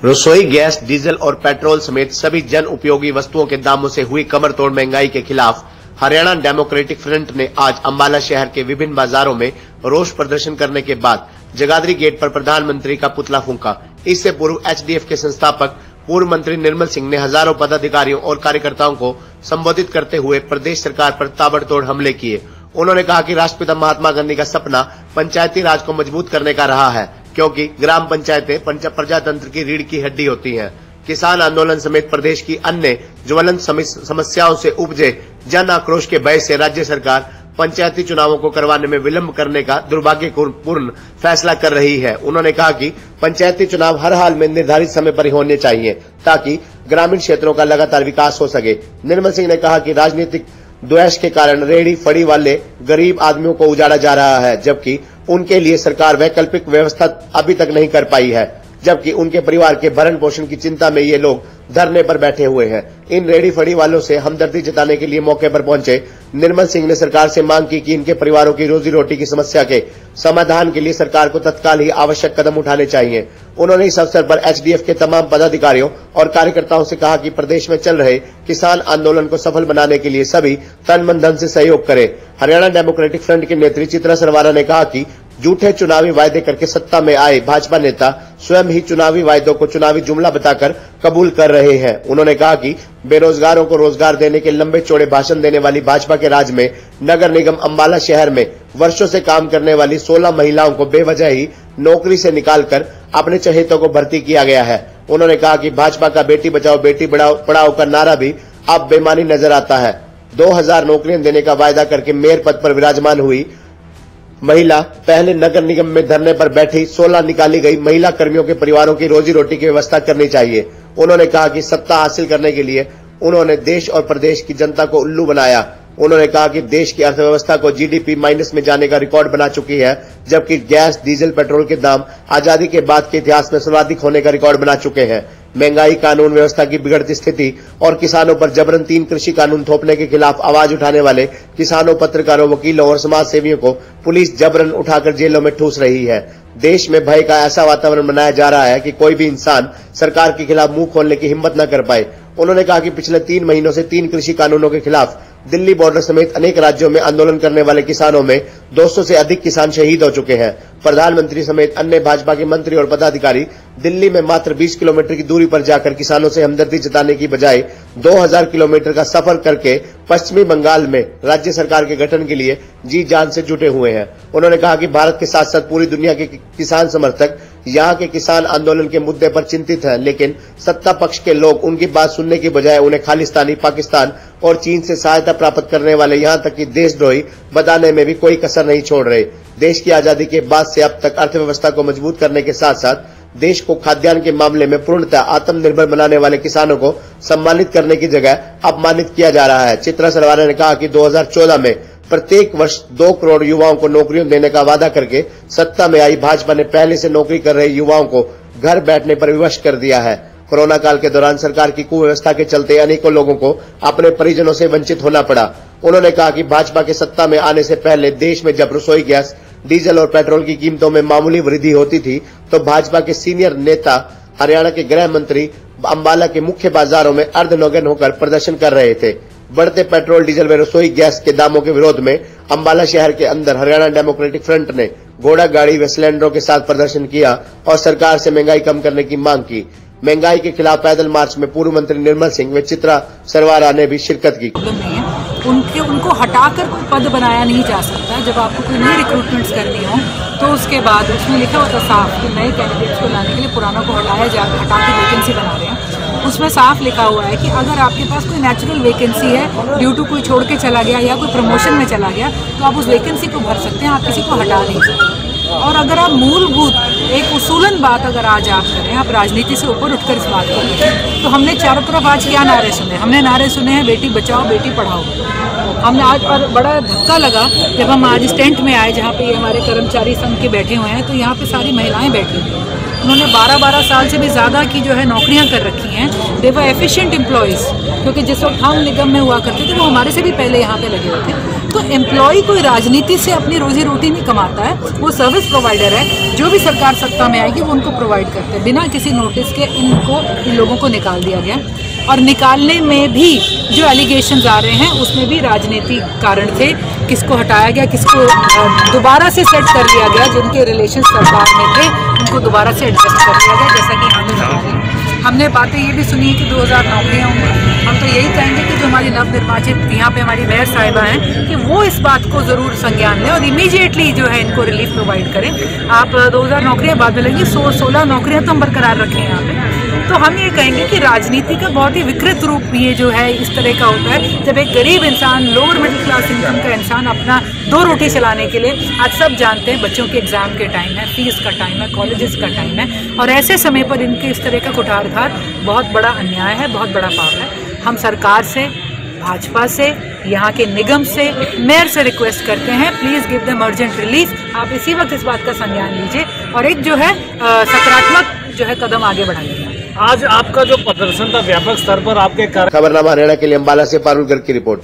रसोई gas, diesel और petrol समेत सभी जन उपयोगी वस्तुओं के दामों से हुई कमरतोड़ महंगाई के खिलाफ हरियाणा डेमोक्रेटिक फ्रंट ने आज अंबाला शहर के विभिन्न बाजारों में रोष प्रदर्शन करने के बाद जगाधरी गेट पर प्रधानमंत्री का पुतला फूंका। इससे पूर्व एचडीएफ के संस्थापक पूर्व मंत्री निर्मल सिंह ने हजारों पदाधिकारियों और कार्यकर्ताओं को संबोधित करते हुए प्रदेश सरकार पर ताबड़तोड़ हमले किए। उन्होंने कहा कि राष्ट्रपिता महात्मा गांधी का सपना पंचायती राज को मजबूत करने का रहा है, क्योंकि ग्राम पंचायतें प्रजातंत्र की रीढ़ की हड्डी होती हैं। किसान आंदोलन समेत प्रदेश की अन्य ज्वलंत समस्याओं से उपजे जन आक्रोश के भय से राज्य सरकार पंचायती चुनावों को करवाने में विलंब करने का दुर्भाग्यपूर्ण फैसला कर रही है। उन्होंने कहा कि पंचायती चुनाव हर हाल में निर्धारित समय पर ही होने चाहिए ताकि ग्रामीण क्षेत्रों का लगातार विकास हो सके। निर्मल सिंह ने कहा कि राजनीतिक द्वेष के कारण रेहड़ी फड़ी वाले गरीब आदमियों को उजाड़ा जा रहा है, जबकि उनके लिए सरकार वैकल्पिक व्यवस्था अभी तक नहीं कर पाई है, जबकि उनके परिवार के भरण पोषण की चिंता में ये लोग धरने पर बैठे हुए हैं। इन रेहड़ी फड़ी वालों से हमदर्दी जताने के लिए मौके पर पहुंचे निर्मल सिंह ने सरकार से मांग की कि इनके परिवारों की रोजी रोटी की समस्या के समाधान के लिए सरकार को तत्काल ही आवश्यक कदम उठाने चाहिए। उन्होंने इस अवसर पर एचडीएफ के तमाम पदाधिकारियों और कार्यकर्ताओं से कहा कि प्रदेश में चल रहे किसान आंदोलन को सफल बनाने के लिए सभी तन मन धन से सहयोग करें। हरियाणा डेमोक्रेटिक फ्रंट की नेत्री चित्रा सरवारा ने कहा कि झूठे चुनावी वायदे करके सत्ता में आए भाजपा नेता स्वयं ही चुनावी वायदों को चुनावी जुमला बताकर कबूल कर रहे हैं। उन्होंने कहा कि बेरोजगारों को रोजगार देने के लंबे चौड़े भाषण देने वाली भाजपा के राज में नगर निगम अंबाला शहर में वर्षों से काम करने वाली 16 महिलाओं को बेवजह ही नौकरी से निकालकर अपने चहेतों को भर्ती किया गया है। उन्होंने कहा कि भाजपा का बेटी बचाओ बेटी पढ़ाओ का नारा भी अब बेमानी नजर आता है। 2000 नौकरियां देने का वायदा करके मेयर पद पर विराजमान हुई महिला पहले नगर निगम में धरने पर बैठी 16 निकाली गई महिला कर्मियों के परिवारों की रोजी रोटी की व्यवस्था करनी चाहिए। उन्होंने कहा कि सत्ता हासिल करने के लिए उन्होंने देश और प्रदेश की जनता को उल्लू बनाया। उन्होंने कहा कि देश की अर्थव्यवस्था को जीडीपी माइनस में जाने का रिकॉर्ड बना चुकी है, जबकि गैस, डीजल, पेट्रोल के दाम आजादी के बाद के इतिहास में सर्वाधिक होने का रिकॉर्ड बना चुके हैं। महंगाई, कानून व्यवस्था की बिगड़ती स्थिति और किसानों पर जबरन 3 कृषि कानून थोपने के खिलाफ आवाज उठाने वाले किसानों, पत्रकारों, वकीलों और समाज सेवियों को पुलिस जबरन उठाकर जेलों में ठूस रही है। देश में भय का ऐसा वातावरण बनाया जा रहा है कि कोई भी इंसान सरकार के खिलाफ मुंह खोलने की हिम्मत न कर पाए। उन्होंने कहा कि पिछले 3 महीनों से 3 कृषि कानूनों के खिलाफ दिल्ली बॉर्डर समेत अनेक राज्यों में आंदोलन करने वाले किसानों में 200 से अधिक किसान शहीद हो चुके हैं। प्रधानमंत्री समेत अन्य भाजपा के मंत्री और पदाधिकारी दिल्ली में मात्र 20 किलोमीटर की दूरी पर जाकर किसानों से हमदर्दी जताने की बजाय 2000 किलोमीटर का सफर करके पश्चिमी बंगाल में राज्य सरकार के गठन के लिए जी जान से जुटे हुए हैं। उन्होंने कहा कि भारत के साथ साथ पूरी दुनिया के किसान समर्थक यहाँ के किसान आंदोलन के मुद्दे पर चिंतित हैं, लेकिन सत्ता पक्ष के लोग उनकी बात सुनने की बजाय उन्हें खालिस्तानी, पाकिस्तान और चीन से सहायता प्राप्त करने वाले, यहाँ तक कि देशद्रोही बताने में भी कोई कसर नहीं छोड़ रहे। देश की आजादी के बाद से अब तक अर्थव्यवस्था को मजबूत करने के साथ साथ देश को खाद्यान्न के मामले में पूर्णतः आत्मनिर्भर बनाने वाले किसानों को सम्मानित करने की जगह अपमानित किया जा रहा है। चित्रा सरवारा ने कहा कि 2014 में प्रत्येक वर्ष 2 करोड़ युवाओं को नौकरियां देने का वादा करके सत्ता में आई भाजपा ने पहले से नौकरी कर रहे युवाओं को घर बैठने पर विवश कर दिया है। कोरोना काल के दौरान सरकार की कुव्यवस्था के चलते अनेकों लोगों को अपने परिजनों से वंचित होना पड़ा। उन्होंने कहा कि भाजपा के सत्ता में आने से पहले देश में जब रसोई गैस, डीजल और पेट्रोल की कीमतों में मामूली वृद्धि होती थी तो भाजपा के सीनियर नेता हरियाणा के गृह मंत्री अंबाला के मुख्य बाजारों में अर्धनग्न होकर प्रदर्शन कर रहे थे। बढ़ते पेट्रोल, डीजल व रसोई गैस के दामों के विरोध में अंबाला शहर के अंदर हरियाणा डेमोक्रेटिक फ्रंट ने घोड़ा गाड़ी व सिलेंडरों के साथ प्रदर्शन किया और सरकार से महंगाई कम करने की मांग की। महंगाई के खिलाफ पैदल मार्च में पूर्व मंत्री निर्मल सिंह व चित्रा सरवारा ने भी शिरकत की। उनको हटाकर कोई पद बनाया नहीं जा सकता। जब आपको कोई नई रिक्रूटमेंट्स करनी हो तो उसके बाद उसमें लिखा होता साफ कि नए कैंडिडेट्स को लाने के लिए पुराना को हटा के वैकेंसी बना रहे हैं। उसमें साफ लिखा हुआ है कि अगर आपके पास कोई नेचुरल वैकेंसी है, ड्यू टू कोई छोड़ के चला गया या कोई प्रमोशन में चला गया, तो आप उस वैकेंसी को भर सकते हैं, आप किसी को हटा नहीं सकते। और अगर आप मूलभूत एक उसूलन बात अगर आज आप करें, आप राजनीति से ऊपर उठकर इस बात को करें, तो हमने चारों तरफ आज क्या नारे सुने? हमने नारे सुने हैं बेटी बचाओ बेटी पढ़ाओ। हमने आज, और बड़ा धक्का लगा जब हम आज इस टेंट में आए जहाँ पे ये हमारे कर्मचारी संघ के बैठे हुए हैं, तो यहाँ पे सारी महिलाएं बैठी हुई हैं। उन्होंने 12-12 साल से भी ज़्यादा की जो है नौकरियां कर रखी हैं। दे वर एफिशिएंट एम्प्लॉयज़, क्योंकि जिस वक्त हम निगम में हुआ करते थे वो हमारे से भी पहले यहाँ पे लगे हुए थे। तो एम्प्लॉय कोई राजनीति से अपनी रोजी रोटी नहीं कमाता है, वो सर्विस प्रोवाइडर है। जो भी सरकार सत्ता में आएगी वो उनको प्रोवाइड करते हैं। बिना किसी नोटिस के इन लोगों को निकाल दिया गया, और निकालने में भी जो एलिगेशंस आ रहे हैं उसमें भी राजनीतिक कारण थे। किसको हटाया गया, किसको दोबारा से सेट कर लिया गया, जिनके रिलेशन सरकार में थे उनको दोबारा से एडजस्ट कर लिया गया। जैसा कि हमने बातें ये भी सुनी कि 2000 नौकरियाँ होंगी। हम तो यही कहेंगे कि जो हमारी नवनिर्वाचित यहाँ पे हमारी मेयर साहिबा हैं कि वो इस बात को ज़रूर संज्ञान लें और इमीडिएटली जो है इनको रिलीफ प्रोवाइड करें। आप 2000 नौकरियाँ बाद में लगेंगी, 16 नौकरियाँ तो हम बरकरार रखें यहाँ पे। तो हम ये कहेंगे कि राजनीति का बहुत ही विकृत रूप ये जो है इस तरह का होता है, जब एक गरीब इंसान, लोअर मिडिल क्लास इनकम का इंसान अपना 2 रोटी चलाने के लिए, आज सब जानते हैं बच्चों के एग्जाम के टाइम है, फीस का टाइम है, कॉलेजेस का टाइम है, और ऐसे समय पर इनके इस तरह का कुठारघात बहुत बड़ा अन्याय है, बहुत बड़ा पाप है। हम सरकार से, भाजपा से, यहाँ के निगम से, मेयर से रिक्वेस्ट करते हैं, please give them urgent relief. आप इसी वक्त इस बात का संज्ञान लीजिए और एक जो है सकारात्मक जो है कदम आगे बढ़ाइए। आज आपका जो प्रदर्शन था व्यापक स्तर पर आपके खबरनामा हरियाणा के लिए अम्बाला से पारुल गर्ग की रिपोर्ट।